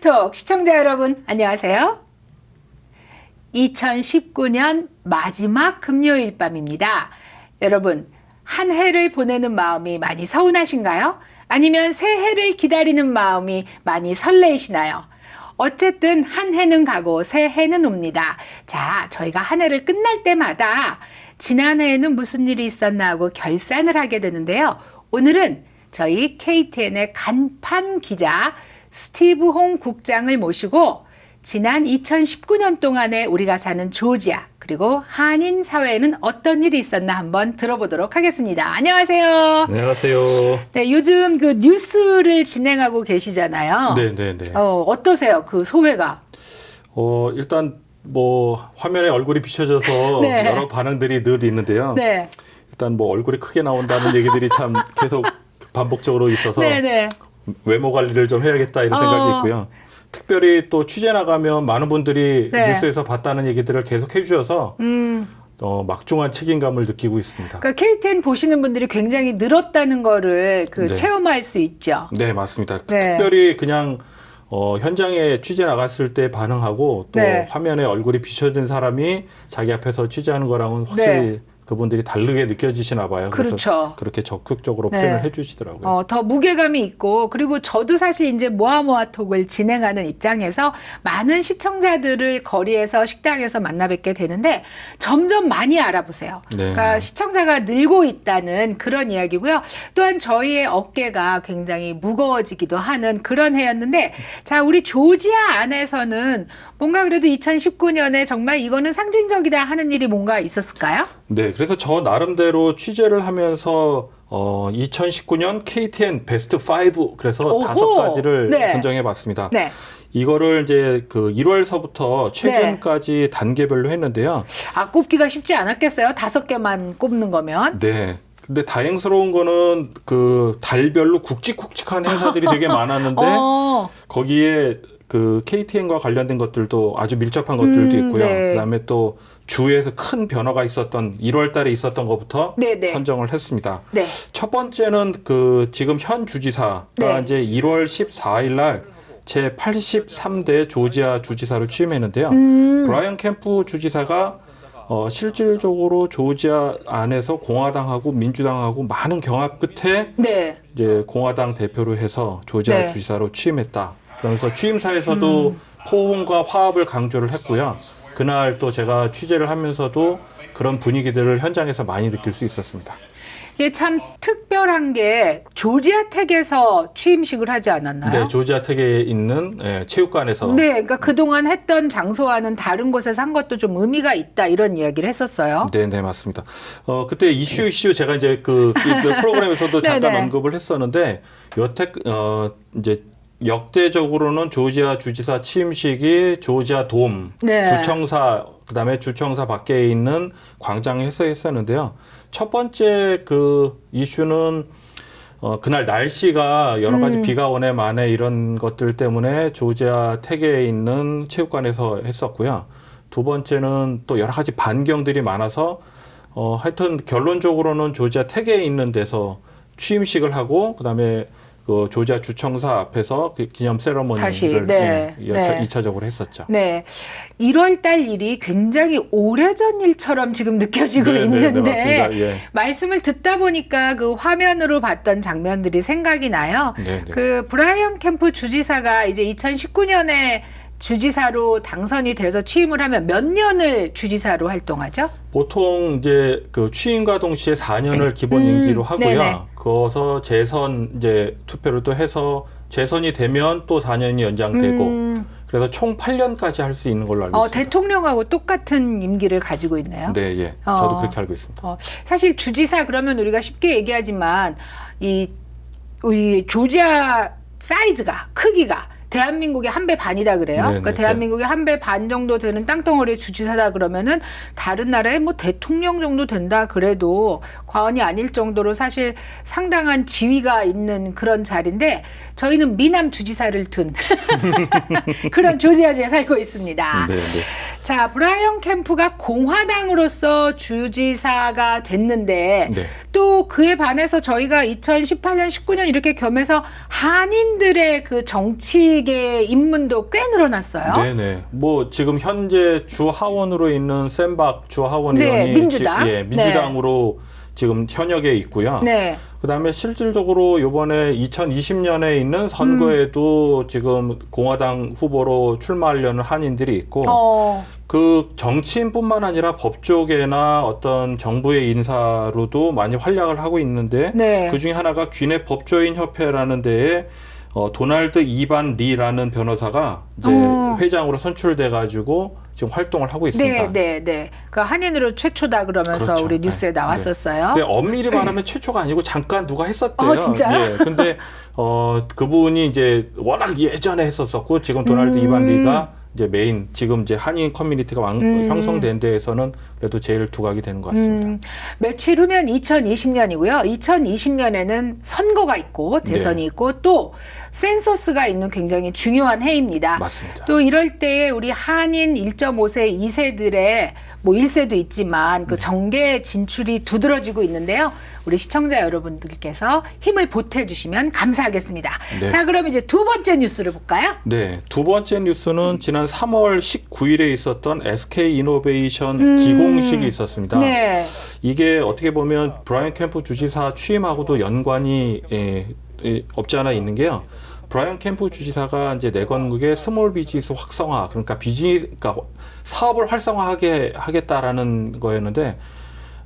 핫톡 시청자 여러분 안녕하세요. 2019년 마지막 금요일 밤입니다. 여러분 한 해를 보내는 마음이 많이 서운하신가요? 아니면 새해를 기다리는 마음이 많이 설레이시나요? 어쨌든 한 해는 가고 새해는 옵니다. 자, 저희가 한 해를 끝날 때마다 지난 해에는 무슨 일이 있었나 하고 결산을 하게 되는데요. 오늘은 저희 KTN의 간판 기자 스티브 홍 국장을 모시고 지난 2019년 동안에 우리가 사는 조지아 그리고 한인 사회에는 어떤 일이 있었나 한번 들어보도록 하겠습니다. 안녕하세요. 안녕하세요. 네, 요즘 그 뉴스를 진행하고 계시잖아요. 네네네. 어떠세요? 그 소회가? 일단 뭐 화면에 얼굴이 비춰져서 네. 여러 반응들이 늘 있는데요. 네. 일단 뭐 얼굴이 크게 나온다는 얘기들이 참 계속 반복적으로 있어서 네네. 외모 관리를 좀 해야겠다 이런 생각이 있고요. 특별히 또 취재 나가면 많은 분들이 네. 뉴스에서 봤다는 얘기들을 계속 해주셔서 막중한 책임감을 느끼고 있습니다. 그러니까 KTN 보시는 분들이 굉장히 늘었다는 거를 네. 체험할 수 있죠. 네, 맞습니다. 네. 특별히 그냥 현장에 취재 나갔을 때 반응하고 또 네. 화면에 얼굴이 비춰진 사람이 자기 앞에서 취재하는 거랑은 확실히 네. 그분들이 다르게 느껴지시나 봐요. 그렇죠. 그래서 그렇게 적극적으로 네. 표현을 해주시더라고요. 더 무게감이 있고 그리고 저도 사실 이제 모아모아톡을 진행하는 입장에서 많은 시청자들을 거리에서 식당에서 만나 뵙게 되는데 점점 많이 알아보세요. 네. 그러니까 시청자가 늘고 있다는 그런 이야기고요. 또한 저희의 어깨가 굉장히 무거워지기도 하는 그런 해였는데 자, 우리 조지아 안에서는 뭔가 그래도 2019년에 정말 이거는 상징적이다 하는 일이 뭔가 있었을까요? 네, 그래서 저 나름대로 취재를 하면서 2019년 KTN 베스트 5 그래서 오호. 5가지를 네. 선정해 봤습니다. 네. 이거를 이제 그 1월서부터 최근까지 단계별로 했는데요. 꼽기가 쉽지 않았겠어요? 5개만 꼽는 거면. 네. 근데 다행스러운 거는 그 달별로 굵직굵직한 행사들이 되게 많았는데 거기에 그 KTN과 관련된 것들도 아주 밀접한 것들도 있고요. 네. 그다음에 또 주에서 큰 변화가 있었던 1월 달에 있었던 것부터 네네. 선정을 했습니다. 네. 첫 번째는 그 지금 현 주지사가 네. 이제 1월 14일 날 제 83대 조지아 주지사로 취임했는데요. 브라이언 캠프 주지사가 실질적으로 조지아 안에서 공화당하고 민주당하고 많은 경합 끝에 네. 이제 공화당 대표로 해서 조지아 네. 주지사로 취임했다. 그러면서 취임사에서도 포옹과 화합을 강조를 했고요. 그날 또 제가 취재를 하면서도 그런 분위기들을 현장에서 많이 느낄 수 있었습니다. 이게 참 특별한 게 조지아 텍에서 취임식을 하지 않았나요? 네, 조지아 텍에 있는 체육관에서. 네, 그러니까 그동안 했던 장소와는 다른 곳에서 한 것도 좀 의미가 있다 이런 이야기를 했었어요. 네, 네, 맞습니다. 그때 이슈 제가 이제 그 프로그램에서도 잠깐 네네. 언급을 했었는데 여태 이제 역대적으로는 조지아 주지사 취임식이 조지아 돔, 네. 주청사, 그다음에 주청사 밖에 있는 광장에서 했었는데요. 첫 번째 그 이슈는 그날 날씨가 여러 가지 비가 오네 마네 이런 것들 때문에 조지아 텍에 있는 체육관에서 했었고요. 두 번째는 또 여러 가지 반경들이 많아서 하여튼 결론적으로는 조지아 텍에 있는 데서 취임식을 하고 그다음에 그 조지아 주청사 앞에서 그 기념 세러머니를 네. 2차적으로 했었죠. 네. 1월 달 일이 굉장히 오래전 일처럼 지금 느껴지고 네, 있는데 네, 맞습니다. 예. 말씀을 듣다 보니까 그 화면으로 봤던 장면들이 생각이 나요. 네, 네. 그 브라이언 캠프 주지사가 이제 2019년에 주지사로 당선이 돼서 취임을 하면 몇 년을 주지사로 활동하죠? 보통 이제 그 취임과 동시에 4년을 기본 임기로 하고요. 네네. 그어서 재선 이제 투표를 또 해서 재선이 되면 또 4년이 연장되고 그래서 총 8년까지 할 수 있는 걸로 알고 있습니다. 대통령하고 똑같은 임기를 가지고 있네요. 네, 예. 저도 그렇게 알고 있습니다. 사실 주지사 그러면 우리가 쉽게 얘기하지만 우리 조지아 사이즈가 크기가 대한민국의 한 배 반이다 그래요. 네네, 그러니까 대한민국의 한 배 반 정도 되는 땅덩어리의 주지사다 그러면은 다른 나라의 뭐 대통령 정도 된다 그래도 과언이 아닐 정도로 사실 상당한 지위가 있는 그런 자리인데 저희는 미남 주지사를 둔 그런 조지아주에 살고 있습니다. 네, 네. 자, 브라이언 캠프가 공화당으로서 주지사가 됐는데 네. 또 그에 반해서 저희가 2018년, 19년 이렇게 겸해서 한인들의 그 정치계 입문도 꽤 늘어났어요. 네네. 뭐 지금 현재 주 하원으로 있는 샘박 주 하원 네, 의원이 민주당. 민주당으로 지금 현역에 있고요. 네. 그다음에 실질적으로 이번에 2020년에 있는 선거에도 지금 공화당 후보로 출마하려는 한인들이 있고 그 정치인뿐만 아니라 법조계나 어떤 정부의 인사로도 많이 활약을 하고 있는데 네. 그중에 하나가 귀네 법조인 협회라는 데에 도널드 이반 리라는 변호사가 이제 회장으로 선출돼 가지고 지금 활동을 하고 있습니다. 네. 그 한인으로 최초다 그러면서 그렇죠. 우리 뉴스에 네. 나왔었어요. 근데 엄밀히 말하면 최초가 아니고 잠깐 누가 했었대요. 진짜요? 예. 근데 그분이 이제 워낙 예전에 했었었고 지금 도널드 이반 리가 이제 메인 지금 이제 한인 커뮤니티가 형성된 데에서는 그래도 제일 두각이 되는 것 같습니다. 며칠 후면 2020년이고요. 2020년에는 선거가 있고 대선이 네. 있고 또 센서스가 있는 굉장히 중요한 해입니다. 맞습니다. 또 이럴 때 우리 한인 1.5세, 2세들의 뭐 1세도 있지만 그 정계 진출이 두드러지고 있는데요. 우리 시청자 여러분들께서 힘을 보태주시면 감사하겠습니다. 네. 자, 그럼 이제 두 번째 뉴스를 볼까요? 네, 두 번째 뉴스는 지난 3월 19일에 있었던 SK 이노베이션 기공식이 있었습니다. 네. 이게 어떻게 보면 브라이언 캠프 주지사 취임하고도 연관이 없지 않아 있는 게요. 브라이언 캠프 주지사가 이제 내건국의 스몰 비즈니스 확성화, 그러니까 사업을 활성화하게 하겠다라는 거였는데,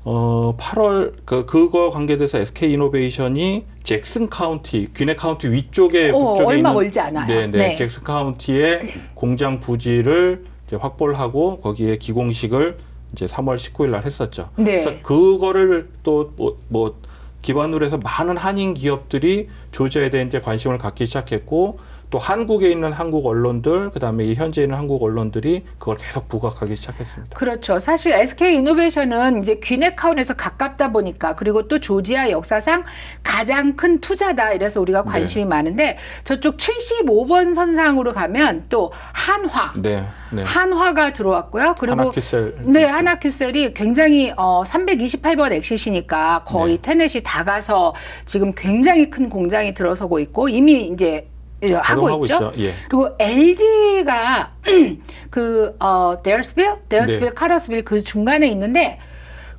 8월 그거 관계돼서 SK 이노베이션이 잭슨 카운티, 귀네 카운티 위쪽에 북쪽에 얼마 있는 멀지 않아요. 네. 잭슨 카운티의 공장 부지를 이제 확보를 하고 거기에 기공식을 이제 3월 19일 날 했었죠. 네. 그래서 그거를 또 뭐 기반으로 해서 많은 한인 기업들이 조지아에 대해 이제 관심을 갖기 시작했고 또 한국에 있는 한국 언론들 그다음에 이 현지에 있는 한국 언론들이 그걸 계속 부각하기 시작했습니다. 그렇죠. 사실 SK 이노베이션은 이제 귀네카운에서 가깝다 보니까 그리고 또 조지아 역사상 가장 큰 투자다 이래서 우리가 관심이 많은데 저쪽 75번 선상으로 가면 또 한화. 네. 한화가 들어왔고요. 그리고 하나큐셀. 네, 하나큐셀이 굉장히 328번 엑시시니까 거의 테넷이 다 가서 지금 굉장히 큰 공장이 들어서고 있고 이미 이제 하고 있죠. 예. 그리고 LG가 데어스빌, 카러스빌 그 중간에 있는데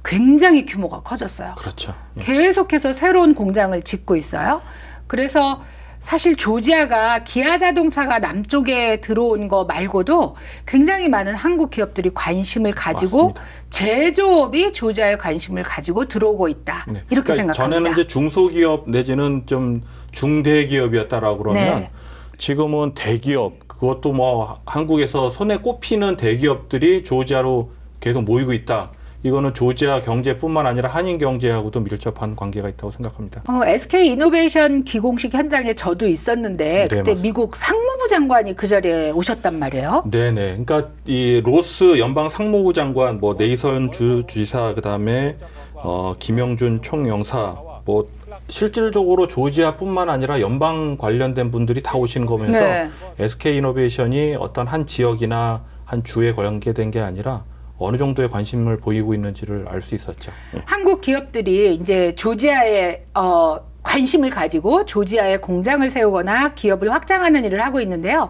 굉장히 규모가 커졌어요. 그렇죠. 예. 계속해서 새로운 공장을 짓고 있어요. 그래서 사실 조지아가 기아 자동차가 남쪽에 들어온 거 말고도 굉장히 많은 한국 기업들이 관심을 가지고 맞습니다. 제조업이 조지아에 관심을 가지고 들어오고 있다. 네. 이렇게 그러니까 생각합니다. 전에는 이제 중소기업 내지는 좀 중대기업이었다라고 그러면 지금은 대기업 그것도 뭐 한국에서 손에 꼽히는 대기업들이 조지아로 계속 모이고 있다. 이거는 조지아 경제뿐만 아니라 한인 경제하고도 밀접한 관계가 있다고 생각합니다. SK 이노베이션 기공식 현장에 저도 있었는데 그때 맞습니다. 미국 상무부 장관이 그 자리에 오셨단 말이에요. 네네. 그러니까 이 로스 연방 상무부 장관, 뭐 네이선 주지사, 그다음에 김영준 총영사, 뭐 실질적으로 조지아뿐만 아니라 연방 관련된 분들이 다 오시는 거면서 SK 이노베이션이 어떤 한 지역이나 한 주에 관계된 게 아니라 어느 정도의 관심을 보이고 있는지를 알 수 있었죠. 한국 기업들이 이제 조지아에 관심을 가지고 조지아에 공장을 세우거나 기업을 확장하는 일을 하고 있는데요.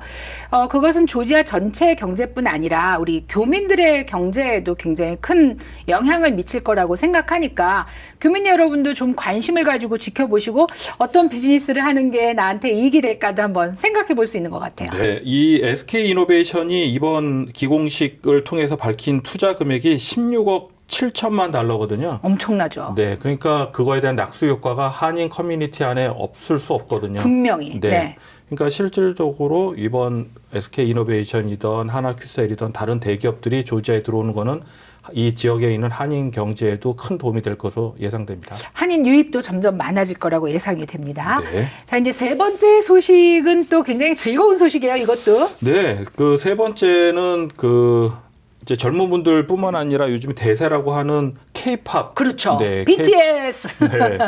그것은 조지아 전체 경제뿐 아니라 우리 교민들의 경제에도 굉장히 큰 영향을 미칠 거라고 생각하니까 교민 여러분도 좀 관심을 가지고 지켜보시고 어떤 비즈니스를 하는 게 나한테 이익이 될까도 한번 생각해 볼 수 있는 것 같아요. 네, 이 SK 이노베이션이 이번 기공식을 통해서 밝힌 투자 금액이 16억 7천만 달러거든요. 엄청나죠. 네, 그러니까 그거에 대한 낙수 효과가 한인 커뮤니티 안에 없을 수 없거든요. 분명히. 네. 그러니까 실질적으로 이번 SK 이노베이션이든 하나큐셀이든 다른 대기업들이 조지아에 들어오는 거는 이 지역에 있는 한인 경제에도 큰 도움이 될 것으로 예상됩니다. 한인 유입도 점점 많아질 거라고 예상이 됩니다. 네. 자, 이제 세 번째 소식은 또 굉장히 즐거운 소식이에요, 이것도. 네, 그 세 번째는 이제 젊은 분들뿐만 아니라 요즘 대세라고 하는 K-팝. 그렇죠. 네, BTS. 네.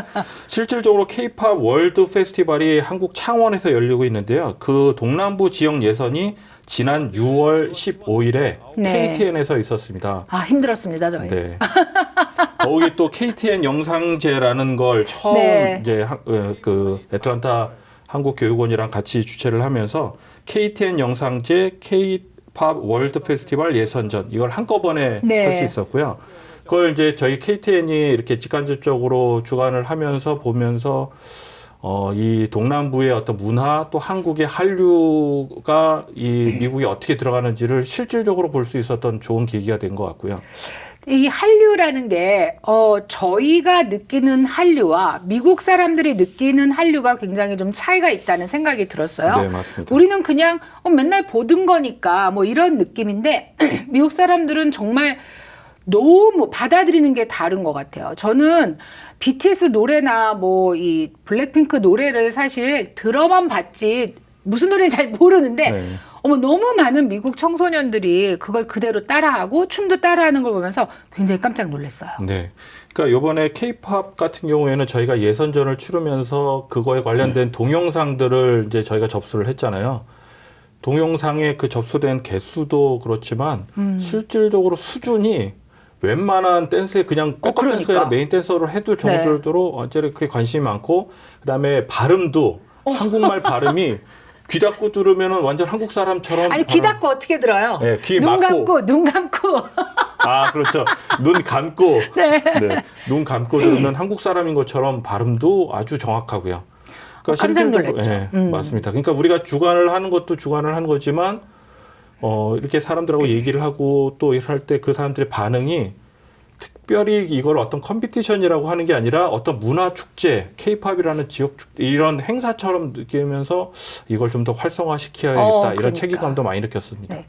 실질적으로 K-팝 월드 페스티벌이 한국 창원에서 열리고 있는데요. 그 동남부 지역 예선이 지난 6월 15일에 네. KTN에서 있었습니다. 아, 힘들었습니다, 저희. 네. 더욱이 또 KTN 영상제라는 걸 처음 네. 이제 그 애틀란타 한국교육원이랑 같이 주최를 하면서 KTN 영상제 K-팝 월드 페스티벌 예선전 이걸 한꺼번에 네. 할 수 있었고요. 그걸 이제 저희 KTN이 이렇게 직간접적으로 주관을 하면서 보면서 이 동남부의 어떤 문화 또 한국의 한류가 이 미국에 어떻게 들어가는지를 실질적으로 볼 수 있었던 좋은 계기가 된 것 같고요. 이 한류라는 게 저희가 느끼는 한류와 미국 사람들이 느끼는 한류가 굉장히 좀 차이가 있다는 생각이 들었어요. 네, 맞습니다. 우리는 그냥 맨날 보던 거니까 뭐 이런 느낌인데 미국 사람들은 정말 너무 받아들이는 게 다른 것 같아요. 저는 BTS 노래나 뭐 이 블랙핑크 노래를 사실 들어만 봤지 무슨 노래인지 잘 모르는데 네. 너무 많은 미국 청소년들이 그걸 그대로 따라하고 춤도 따라하는 걸 보면서 굉장히 깜짝 놀랐어요. 네. 그러니까 이번에 K-팝 같은 경우에는 저희가 예선전을 치르면서 그거에 관련된 동영상들을 이제 저희가 접수를 했잖아요. 동영상에 그 접수된 개수도 그렇지만 실질적으로 수준이 웬만한 댄스에 그냥 백업 댄서가 아니라 메인 댄서로 해도 정도로 완전히 그게 관심이 많고 그다음에 발음도 한국말 발음이 귀 닫고 들으면은 완전 한국 사람처럼. 아니, 귀 닫고 어떻게 들어요? 네, 귀 눈 막고. 감고, 눈 감고. 아, 그렇죠. 눈 감고. 네. 네. 눈 감고 들으면 한국 사람인 것처럼 발음도 아주 정확하고요. 그러니까 깜짝 놀랐죠. 네, 맞습니다. 그러니까 우리가 주관을 하는 것도 주관을 하는 거지만 이렇게 사람들하고 얘기를 하고 또 할 때 그 사람들의 반응이 특별히 이걸 어떤 컴피티션이라고 하는 게 아니라 어떤 문화 축제, K-팝이라는 지역 축제 이런 행사처럼 느끼면서 이걸 좀 더 활성화시켜야겠다 이런 그러니까. 책임감도 많이 느꼈습니다. 네.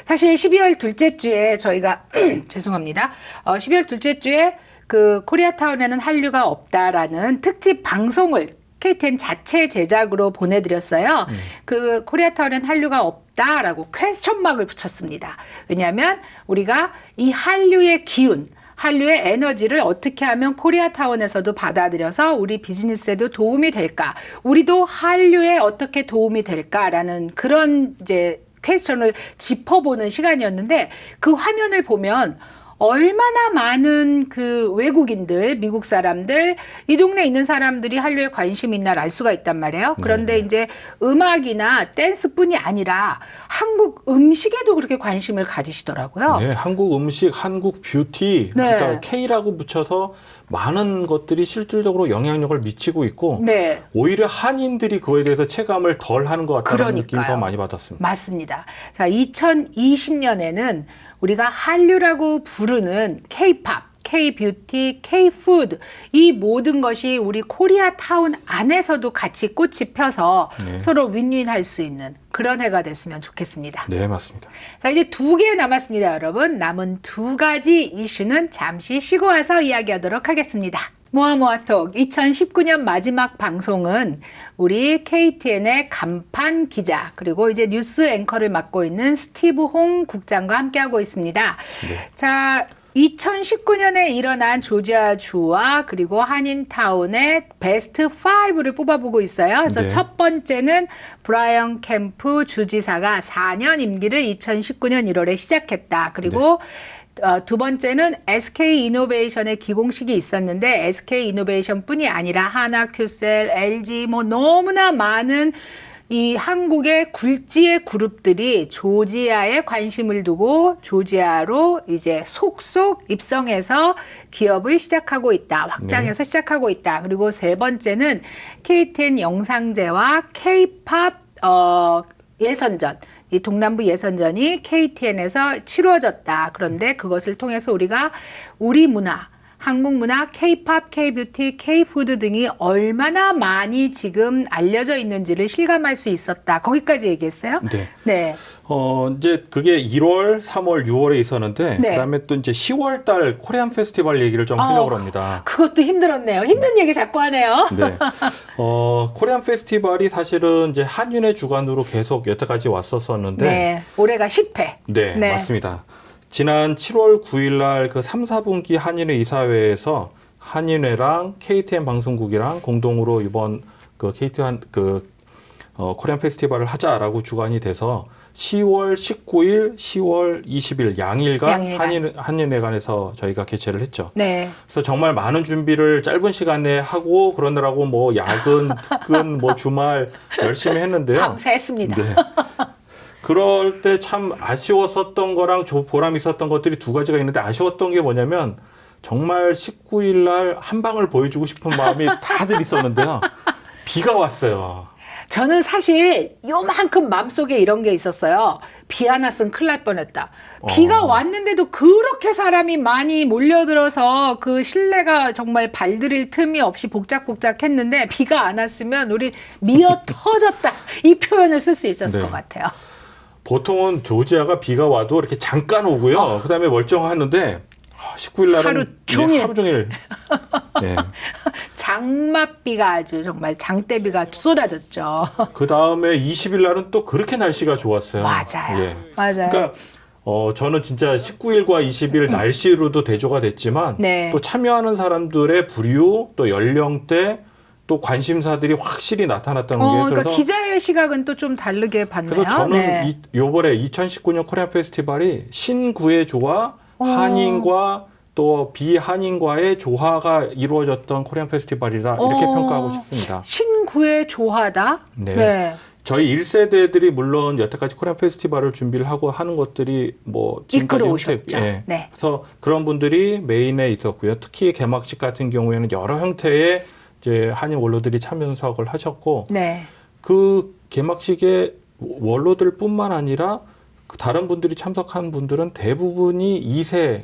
사실 12월 둘째 주에 저희가 죄송합니다. 12월 둘째 주에 그 코리아타운에는 한류가 없다라는 특집 방송을 KTN 자체 제작으로 보내드렸어요. 그 코리아타운엔 한류가 없다라고 퀘스천 마크를 붙였습니다. 왜냐하면 우리가 이 한류의 기운, 한류의 에너지를 어떻게 하면 코리아타운에서도 받아들여서 우리 비즈니스에도 도움이 될까? 우리도 한류에 어떻게 도움이 될까라는 그런 이제 퀘스천을 짚어보는 시간이었는데 그 화면을 보면 얼마나 많은 그 외국인들, 미국 사람들, 이 동네에 있는 사람들이 한류에 관심이 있나 알 수가 있단 말이에요. 그런데 이제 음악이나 댄스뿐이 아니라 한국 음식에도 그렇게 관심을 가지시더라고요. 네, 한국 음식, 한국 뷰티, 네. 그러니까 K라고 붙여서 많은 것들이 실질적으로 영향력을 미치고 있고 네. 오히려 한인들이 그거에 대해서 체감을 덜 하는 것 같다는 그러니까요. 느낌이 더 많이 받았습니다. 맞습니다. 자, 2020년에는 우리가 한류라고 부르는 K-팝, K-뷰티, K-푸드 이 모든 것이 우리 코리아타운 안에서도 같이 꽃이 펴서 네. 서로 윈윈할 수 있는 그런 해가 됐으면 좋겠습니다. 네, 맞습니다. 자, 이제 2개 남았습니다, 여러분. 남은 2가지 이슈는 잠시 쉬고 와서 이야기하도록 하겠습니다. 모아모아톡 2019년 마지막 방송은 우리 KTN의 간판 기자 그리고 이제 뉴스 앵커를 맡고 있는 스티브 홍 국장과 함께하고 있습니다. 네. 자, 2019년에 일어난 조지아주와 그리고 한인타운의 베스트 5를 뽑아보고 있어요. 그래서 네. 첫 번째는 브라이언 캠프 주지사가 4년 임기를 2019년 1월에 시작했다. 그리고 두 번째는 SK 이노베이션의 기공식이 있었는데 SK 이노베이션뿐이 아니라 하나큐셀, LG 뭐 너무나 많은 이 한국의 굴지의 그룹들이 조지아에 관심을 두고 조지아로 이제 속속 입성해서 기업을 시작하고 있다. 확장해서 시작하고 있다. 그리고 세 번째는 KTN 영상제와 K-팝 예선전. 이 동남부 예선전이 KTN에서 치루어졌다. 그런데 그것을 통해서 우리가 우리 문화, 한국 문화, K-팝, K-뷰티, K-푸드 등이 얼마나 많이 지금 알려져 있는지를 실감할 수 있었다. 거기까지 얘기했어요? 네. 네. 이제 그게 1월, 3월, 6월에 있었는데 네. 그다음에 또 이제 10월 달 코리안 페스티벌 얘기를 좀 하려고 합니다. 그것도 힘들었네요. 힘든 얘기 자꾸 하네요. 네. 코리안 페스티벌이 사실은 이제 한윤의 주관으로 계속 여태까지 왔었었는데 네. 올해가 10회. 네, 네. 맞습니다. 지난 7월 9일 날 그 3, 4분기 한인회 이사회에서 한인회랑 KTN 방송국이랑 공동으로 이번 그 KTN 코리안 페스티벌을 하자라고 주관이 돼서 10월 19일, 10월 20일 양일간 한인회관에서 저희가 개최를 했죠. 네. 그래서 정말 많은 준비를 짧은 시간에 하고 그러느라고 뭐 야근, 특근, 뭐 주말 열심히 했는데요. 밤새 했습니다. 네. 그럴 때 참 아쉬웠었던 거랑 보람 있었던 것들이 두 가지가 있는데 아쉬웠던 게 뭐냐면 정말 19일 날 한 방을 보여주고 싶은 마음이 다들 있었는데요. 비가 왔어요. 저는 사실 요만큼 마음속에 이런 게 있었어요. 비 안 왔으면 큰일 날 뻔했다. 비가 왔는데도 그렇게 사람이 많이 몰려들어서 그 실내가 정말 발들일 틈이 없이 복작복작했는데 비가 안 왔으면 우리 미어 터졌다. 이 표현을 쓸 수 있었을 네. 것 같아요. 보통은 조지아가 비가 와도 이렇게 잠깐 오고요. 그다음에 멀쩡하는데 19일 날은 하루 종일. 하루 종일. 네. 장맛비가 아주 정말 장대비가 쏟아졌죠. 그다음에 20일 날은 또 그렇게 날씨가 좋았어요. 맞아요. 예. 맞아요. 그러니까 저는 진짜 19일과 20일 날씨로도 대조가 됐지만 네. 또 참여하는 사람들의 부류, 또 연령대, 또 관심사들이 확실히 나타났다는 게 그러니까 그래서 기자의 시각은 또 좀 다르게 봤네요. 그래서 저는 네. 요번에 2019년 코리안 페스티벌이 신구의 조화, 한인과 또 비한인과의 조화가 이루어졌던 코리안 페스티벌이라 이렇게 평가하고 싶습니다. 신구의 조화다. 네. 네. 저희 1세대들이 물론 여태까지 코리안 페스티벌을 준비를 하고 하는 것들이 뭐 지금까지 이끌어 오셨죠. 예. 네. 그래서 그런 분들이 메인에 있었고요. 특히 개막식 같은 경우에는 여러 형태의 이제 한인 원로들이 참석을 하셨고 네. 그 개막식에 원로들뿐만 아니라 다른 분들이 참석한 분들은 대부분이 2세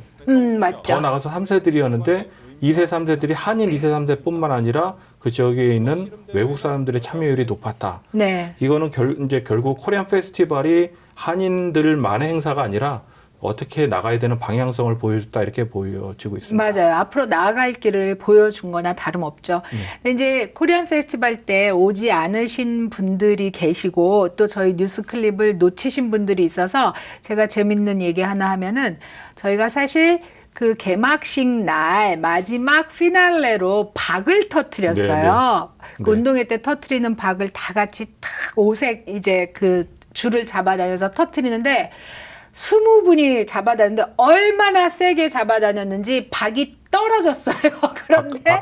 맞죠. 더 나가서 3세들이었는데 2세, 3세들이 한인 2세, 3세뿐만 아니라 그 지역에 있는 외국 사람들의 참여율이 높았다. 네. 이거는 이제 결국 코리안 페스티벌이 한인들만의 행사가 아니라 어떻게 나가야 되는 방향성을 보여줬다 이렇게 보여지고 있습니다. 맞아요. 앞으로 나아갈 길을 보여준 거나 다름없죠. 근데 이제 코리안 페스티벌 때 오지 않으신 분들이 계시고 또 저희 뉴스 클립을 놓치신 분들이 있어서 제가 재밌는 얘기 하나 하면은 저희가 사실 그 개막식 날 마지막 피날레로 박을 터뜨렸어요. 네. 그 운동회 때 터뜨리는 박을 다 같이 탁 오색 이제 그 줄을 잡아다녀서 터뜨리는데 20분이 잡아다녔는데 얼마나 세게 잡아다녔는지 박이 떨어졌어요. 그런데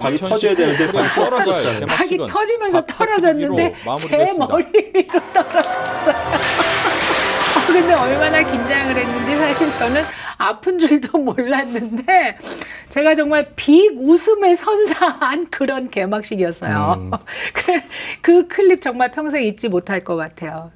박이 터져야 되는데 박이 떨어졌어요. 박이 터지면서 떨어졌는데 제 머리 위로 떨어졌어요. 근데 얼마나 긴장을 했는지 사실 저는 아픈 줄도 몰랐는데 제가 정말 빅 웃음을 선사한 그런 개막식이었어요. 그 클립 정말 평생 잊지 못할 것 같아요.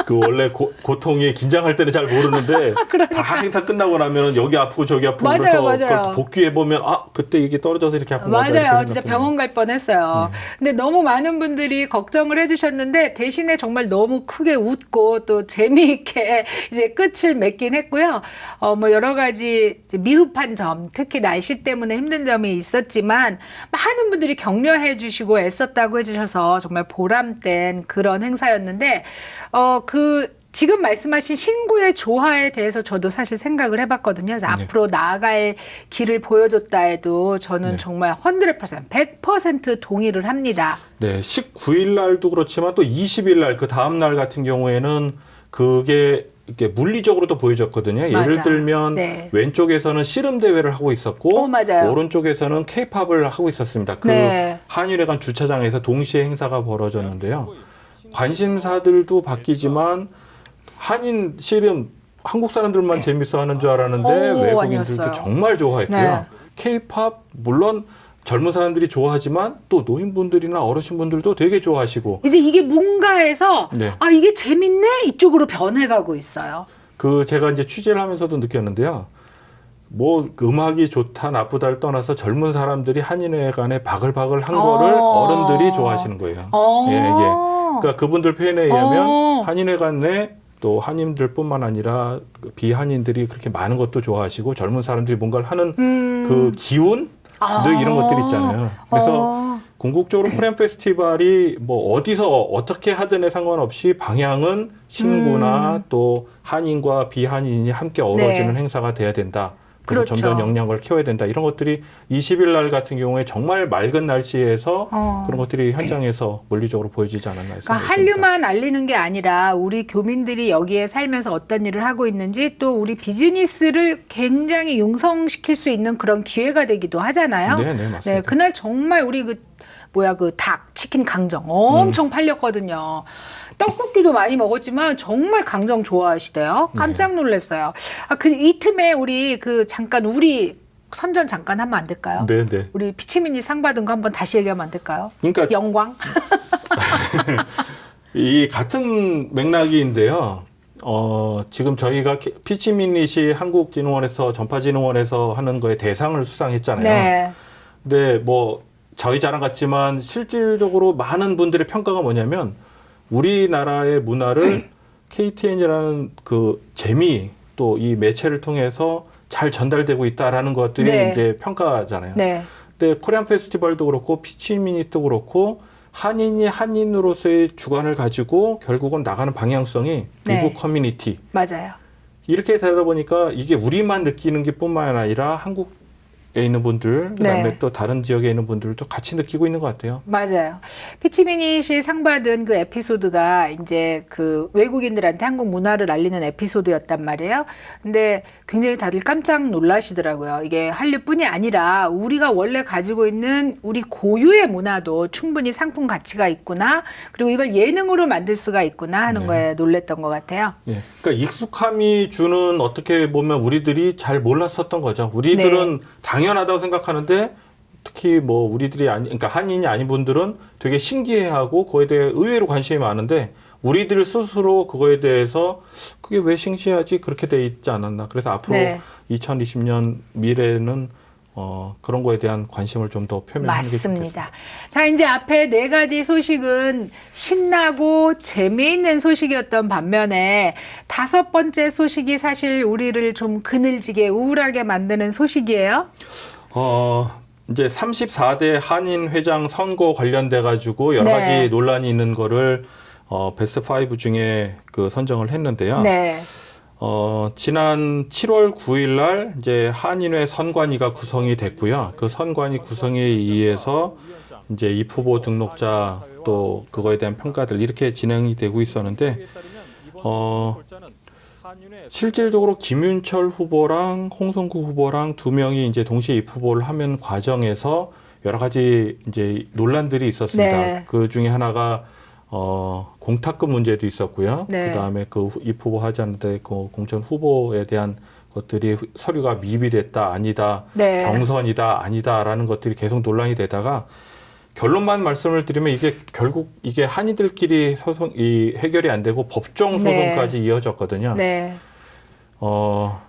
그 원래 고통이 긴장할 때는 잘 모르는데 그러니까. 다 행사 끝나고 나면 여기 아프고 저기 아프고 맞아요, 그래서 맞아요. 그걸 복귀해 보면 그때 이게 떨어져서 이렇게 아픈 거다. 맞아요. 진짜 병원 갈 뻔했어요. 근데 너무 많은 분들이 걱정을 해주셨는데 대신에 정말 너무 크게 웃고 또 재미있게 이제 끝을 맺긴 했고요. 뭐 여러 가지 이제 미흡한 점, 특히 날씨 때문에 힘든 점이 있었지만 많은 분들이 격려해주시고 애썼다고 해주셔서 정말 보람된 그런 행사였는데 지금 말씀하신 신구의 조화에 대해서 저도 사실 생각을 해봤거든요. 그래서 앞으로 나아갈 길을 보여줬다 해도 저는 정말 100% 동의를 합니다. 네, 19일 날도 그렇지만 또 20일 날 그 다음 날 같은 경우에는 그게 이렇게 물리적으로도 보여졌거든요. 예를 맞아. 들면 네. 왼쪽에서는 씨름 대회를 하고 있었고 맞아요. 오른쪽에서는 케이팝을 하고 있었습니다. 그 네. 한일회관 주차장에서 동시에 행사가 벌어졌는데요. 관심사들도 바뀌지만 한인 씨름 한국 사람들만 재밌어 하는 줄 알았는데 외국인들도 아니었어요. 정말 좋아했고요. 케이팝 물론 젊은 사람들이 좋아하지만 또 노인분들이나 어르신분들도 되게 좋아하시고 이제 이게 뭔가 해서 네. 이게 재밌네? 이쪽으로 변해가고 있어요. 제가 이제 취재를 하면서도 느꼈는데요. 그 음악이 좋다 나쁘다를 떠나서 젊은 사람들이 한인회관에 바글바글 한 거를 어른들이 좋아하시는 거예요. 그러니까 그분들 표현에 의하면 한인회관 내 또 한인들뿐만 아니라 비한인들이 그렇게 많은 것도 좋아하시고 젊은 사람들이 뭔가를 하는 그 기운 늘 이런 것들이 있잖아요. 그래서 궁극적으로 코리안 페스티벌이 뭐 어디서 어떻게 하든에 상관없이 방향은 친구나 또 한인과 비한인이 함께 어우러지는 네. 행사가 돼야 된다. 그래서 그렇죠. 점점 역량을 키워야 된다. 이런 것들이 20일 날 같은 경우에 정말 맑은 날씨에서 그런 것들이 현장에서 물리적으로 보여지지 않았나 그러니까 생각이 듭니다. 한류만 알리는 게 아니라 우리 교민들이 여기에 살면서 어떤 일을 하고 있는지 또 우리 비즈니스를 굉장히 융성시킬 수 있는 그런 기회가 되기도 하잖아요. 네, 네, 맞습니다. 그날 정말 우리 그 닭, 치킨 강정 엄청 팔렸거든요. 떡볶이도 많이 먹었지만 정말 강정 좋아하시대요. 깜짝 놀랐어요. 이 틈에 우리 잠깐 우리 선전 잠깐 하면 안 될까요? 네, 네. 우리 피치민이 상 받은 거 한번 다시 얘기하면 안 될까요? 그러니까 영광. 이 같은 맥락인데요. 지금 저희가 피치미닛이 한국진흥원에서 전파진흥원에서 하는 거에 대상을 수상했잖아요. 네. 근데 뭐 저희 자랑 같지만 실질적으로 많은 분들의 평가가 뭐냐면 우리나라의 문화를 KTN이라는 그 재미 또 이 매체를 통해서 잘 전달되고 있다라는 것들이 네. 이제 평가잖아요. 네. 근데 코리안 페스티벌도 그렇고 피치미닛도 그렇고 한인이 한인으로서의 주관을 가지고 결국은 나가는 방향성이 네. 미국 커뮤니티 맞아요. 이렇게 되다 보니까 이게 우리만 느끼는 게 뿐만 아니라 한국에 있는 분들 그다음에 네. 또 다른 지역에 있는 분들도 같이 느끼고 있는 것 같아요. 맞아요. 피치미닛이 상 받은 그 에피소드가 이제 그 외국인들한테 한국 문화를 알리는 에피소드였단 말이에요. 근데 굉장히 다들 깜짝 놀라시더라고요. 이게 한류뿐이 아니라 우리가 원래 가지고 있는 우리 고유의 문화도 충분히 상품 가치가 있구나. 그리고 이걸 예능으로 만들 수가 있구나 하는 네. 거에 놀랬던 것 같아요. 예. 그러니까 익숙함이 주는 어떻게 보면 우리들이 잘 몰랐었던 거죠. 우리들은 네. 당연하다고 생각하는데 특히 뭐 우리들이 그러니까 한인이 아닌 분들은 되게 신기해하고 그거에 대해 의외로 관심이 많은데 우리들 스스로 그거에 대해서 그게 왜 신기하지 그렇게 돼 있지 않았나. 그래서 앞으로 네. 2020년 미래에는 그런 거에 대한 관심을 좀 더 표명하는 게 좋겠습니다. 맞습니다. 자, 이제 앞에 4가지 소식은 신나고 재미있는 소식이었던 반면에 5번째 소식이 사실 우리를 좀 그늘지게 우울하게 만드는 소식이에요. 이제 34대 한인 회장 선거 관련돼 가지고 여러 네. 가지 논란이 있는 거를 베스트 5 중에 그 선정을 했는데요. 네. 지난 7월 9일 날 이제 한인회 선관위가 구성이 됐고요. 그 선관위 구성에 의해서 이제 입후보 등록자 또 그거에 대한 평가들 이렇게 진행이 되고 있었는데 실질적으로 김윤철 후보랑 홍성구 후보랑 2명이 이제 동시에 입후보를 하면 과정에서 여러 가지 이제 논란들이 있었습니다. 네. 그 중에 하나가 공탁금 문제도 있었고요. 네. 그다음에 그 입후보 하지 않는데 그 공천 후보에 대한 것들이 서류가 미비됐다, 아니다, 네. 경선이다, 아니다라는 것들이 계속 논란이 되다가 결론만 말씀을 드리면 이게 결국 이게 한이들끼리 해결이 안 되고 법정 소송까지 이어졌거든요. 네.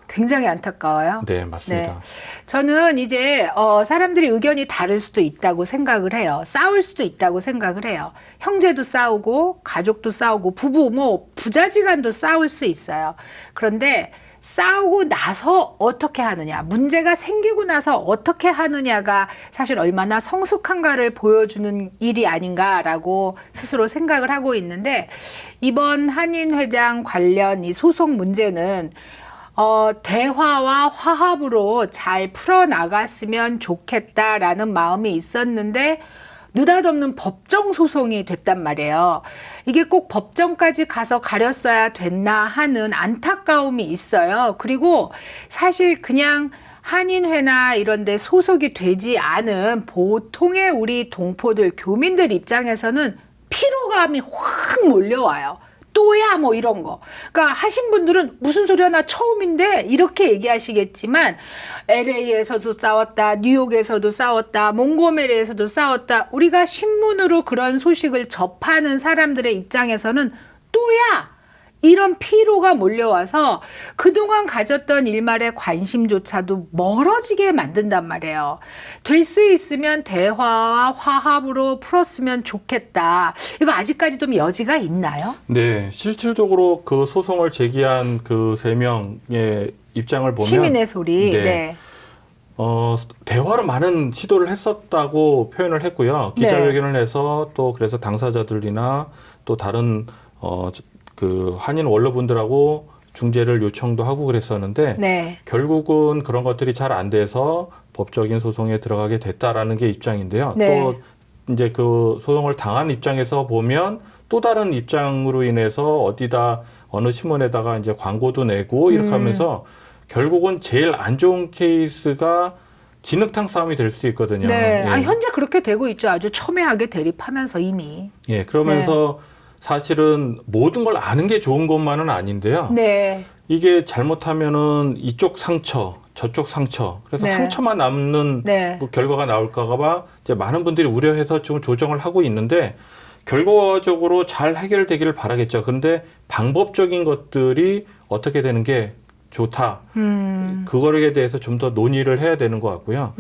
굉장히 안타까워요. 네, 맞습니다. 네. 저는 이제 사람들이 의견이 다를 수도 있다고 생각을 해요. 싸울 수도 있다고 생각을 해요. 형제도 싸우고 가족도 싸우고 부부 뭐 부자지간도 싸울 수 있어요. 그런데 싸우고 나서 어떻게 하느냐, 문제가 생기고 나서 어떻게 하느냐가 사실 얼마나 성숙한가를 보여주는 일이 아닌가라고 스스로 생각을 하고 있는데 이번 한인회장 관련 이 소송 문제는 대화와 화합으로 잘 풀어나갔으면 좋겠다라는 마음이 있었는데 느닷없는 법정 소송이 됐단 말이에요. 이게 꼭 법정까지 가서 가렸어야 됐나 하는 안타까움이 있어요. 그리고 사실 그냥 한인회나 이런 데 소속이 되지 않은 보통의 우리 동포들, 교민들 입장에서는 피로감이 확 몰려와요. 또야 뭐 이런 거. 그러니까 하신 분들은 무슨 소리야 나 처음인데 이렇게 얘기하시겠지만 LA에서도 싸웠다, 뉴욕에서도 싸웠다, 몽고메리에서도 싸웠다. 우리가 신문으로 그런 소식을 접하는 사람들의 입장에서는 또야 이런 피로가 몰려와서 그동안 가졌던 일말의 관심조차도 멀어지게 만든단 말이에요. 될 수 있으면 대화와 화합으로 풀었으면 좋겠다. 이거 아직까지 좀 여지가 있나요? 네, 실질적으로 그 소송을 제기한 그 3명의 입장을 보면 시민의 소리. 네. 네. 대화로 많은 시도를 했었다고 표현을 했고요. 기자회견을 해서 또 그래서 당사자들이나 또 다른 그 한인 원로분들하고 중재를 요청도 하고 그랬었는데 네. 결국은 그런 것들이 잘 안 돼서 법적인 소송에 들어가게 됐다라는 게 입장인데요. 네. 또 이제 그 소송을 당한 입장에서 보면 또 다른 입장으로 인해서 어디다 어느 신문에다가 이제 광고도 내고 이렇게 하면서 결국은 제일 안 좋은 케이스가 진흙탕 싸움이 될 수 있거든요. 네. 예. 아, 현재 그렇게 되고 있죠. 아주 첨예하게 대립하면서 이미. 예, 그러면서 사실은 모든 걸 아는 게 좋은 것만은 아닌데요. 네. 이게 잘못하면은 이쪽 상처, 저쪽 상처, 그래서 네. 상처만 남는 네. 뭐 결과가 나올까봐 이제 많은 분들이 우려해서 지금 조정을 하고 있는데 결과적으로 잘 해결되기를 바라겠죠. 그런데 방법적인 것들이 어떻게 되는 게 좋다. 그거에 대해서 좀 더 논의를 해야 되는 것 같고요.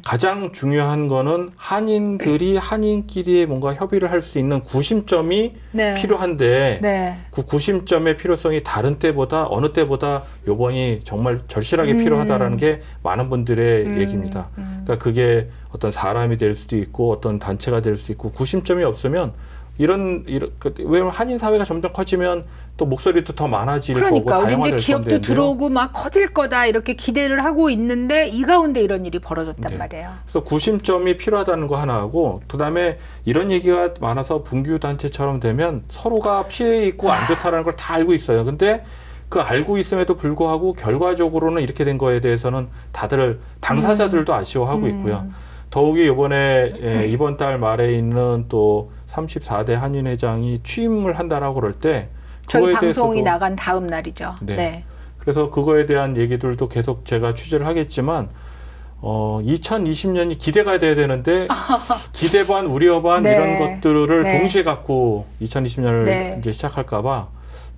가장 중요한 거는 한인들이 한인끼리 뭔가 협의를 할 수 있는 구심점이 네. 필요한데 네. 그 구심점의 필요성이 다른 때보다 어느 때보다 요번이 정말 절실하게 필요하다라는 게 많은 분들의 얘기입니다. 그러니까 그게 어떤 사람이 될 수도 있고 어떤 단체가 될 수도 있고 구심점이 없으면 왜냐면 한인 사회가 점점 커지면 또 목소리도 더 많아질 그러니까 거고 우리 이제 다양화될 기업도 건데요. 들어오고 막 커질 거다 이렇게 기대를 하고 있는데 이 가운데 이런 일이 벌어졌단 네. 말이에요. 그래서 구심점이 필요하다는 거 하나 하고 그다음에 이런 얘기가 많아서 분규 단체처럼 되면 서로가 피해 있고 안 좋다라는 걸 다 알고 있어요. 근데 그 알고 있음에도 불구하고 결과적으로는 이렇게 된 거에 대해서는 다들 당사자들도 아쉬워하고 있고요. 더욱이 이번 달 말에 있는 또 34대 한인회장이 취임을 한다라고 그럴 때 저희 그거에 방송이 대해서도 나간 다음 날이죠. 네. 네. 그래서 그거에 대한 얘기들도 계속 제가 취재를 하겠지만 2020년이 기대가 돼야 되는데 기대 반 우려 반 네. 이런 것들을 네. 동시에 갖고 2020년을 네. 이제 시작할까봐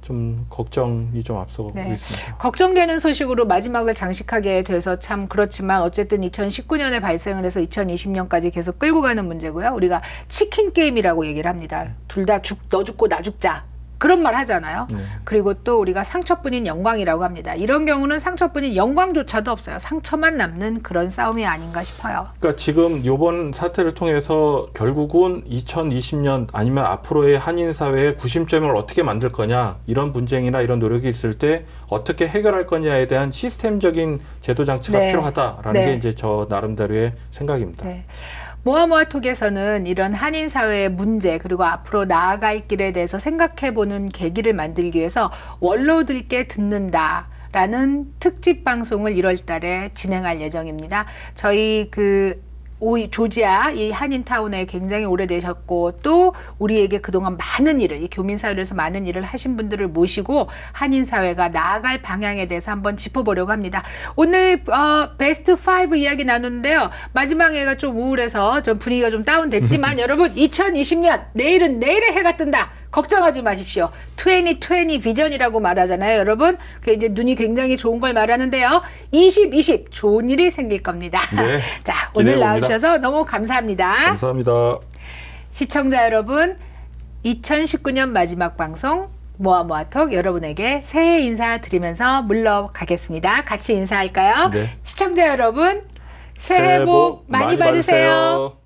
좀 걱정이 좀 앞서고 네. 있습니다. 걱정되는 소식으로 마지막을 장식하게 돼서 참 그렇지만 어쨌든 2019년에 발생을 해서 2020년까지 계속 끌고 가는 문제고요. 우리가 치킨 게임이라고 얘기를 합니다. 둘 다 너 죽고 나 죽자. 그런 말 하잖아요. 네. 그리고 또 우리가 상처뿐인 영광이라고 합니다. 이런 경우는 상처뿐인 영광조차도 없어요. 상처만 남는 그런 싸움이 아닌가 싶어요. 그러니까 지금 이번 사태를 통해서 결국은 2020년 아니면 앞으로의 한인 사회의 구심점을 어떻게 만들 거냐 이런 분쟁이나 이런 노력이 있을 때 어떻게 해결할 거냐에 대한 시스템적인 제도 장치가 네. 필요하다라는 네. 게 이제 저 나름대로의 생각입니다. 네. 모아모아톡에서는 이런 한인 사회의 문제 그리고 앞으로 나아갈 길에 대해서 생각해보는 계기를 만들기 위해서 원로들께 듣는다라는 특집 방송을 1월 달에 진행할 예정입니다. 저희 조지아 이 한인타운에 굉장히 오래되셨고 또 우리에게 그동안 많은 일을 이 교민사회에서 많은 일을 하신 분들을 모시고 한인사회가 나아갈 방향에 대해서 한번 짚어보려고 합니다. 오늘 베스트 5 이야기 나누는데요. 마지막 해가 좀 우울해서 좀 분위기가 좀 다운됐지만 여러분 2020년 내일은 내일의 해가 뜬다. 걱정하지 마십시오. 2020 비전이라고 말하잖아요, 여러분. 그게 이제 눈이 굉장히 좋은 걸 말하는데요. 2020 좋은 일이 생길 겁니다. 네, 자, 오늘 기대해봅니다. 나오셔서 너무 감사합니다. 감사합니다. 시청자 여러분, 2019년 마지막 방송 모아모아톡 여러분에게 새해 인사 드리면서 물러가겠습니다. 같이 인사할까요? 네. 시청자 여러분, 새해 복 많이 받으세요.